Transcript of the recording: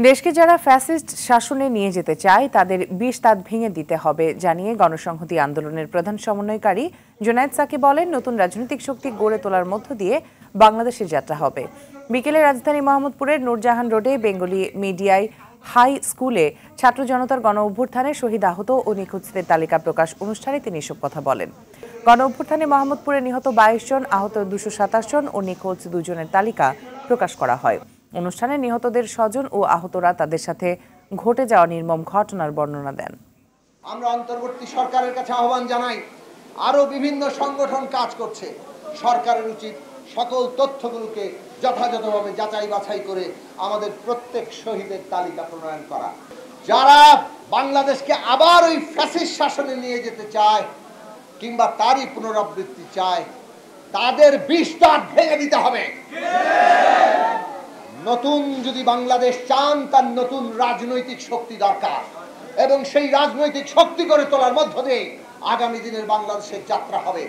দেশকে যারা ফ্যাসিস্ট শাসনে নিয়ে যেতে চায় তাদের বিষ দাঁত ভেঙে দিতে হবে জানিয়ে গণসংহতি আন্দোলনের প্রধান সমন্বয়কারী জুনায়েদ সাকি বলেন, নতুন রাজনৈতিক শক্তি গড়ে তোলার মধ্য দিয়ে বাংলাদেশের যাত্রা হবে। বিকেলে রাজধানী মোহাম্মদপুরের নূরজাহান রোডে বেঙ্গলি মিডিয়ায় হাই স্কুলে ছাত্র জনতার গণ অভ্যুত্থানে শহীদ আহত ও নিখোঁজদের তালিকা প্রকাশ অনুষ্ঠানে তিনি এসব কথা বলেন। গণ অভ্যুত্থানে মোহাম্মদপুরে নিহত 22 জন, আহত 227 জন ও নিখোঁজ 2 জনের তালিকা প্রকাশ করা হয়। অনুষ্ঠানে নিহতদের স্বজন ও আহতরা তাদের সাথে ঘটে যাওয়া নির্মম ঘটনার বর্ণনা দেন। আমরা অন্তর্বর্তী সরকারের কাছে আহ্বান জানাই, আরো বিভিন্ন সংগঠন কাজ করছে, সরকারের উচিত সকল তথ্যগুলোকে যথাযথভাবে যাচাই বাছাই করে আমাদের প্রত্যেক শহীদের তালিকা প্রণয়ন করা। যারা বাংলাদেশকে আবার ওই ফ্যাসিস্ট শাসনে নিয়ে যেতে চায় কিংবা তারই পুনরাবৃত্তি চায়, তাদের বিষ দাঁত ভেঙে দিতে হবে। নতুন যদি বাংলাদেশ চান, তার নতুন রাজনৈতিক শক্তি দরকার এবং সেই রাজনৈতিক শক্তি করে তোলার মধ্য দিয়ে আগামী দিনের বাংলাদেশের যাত্রা হবে।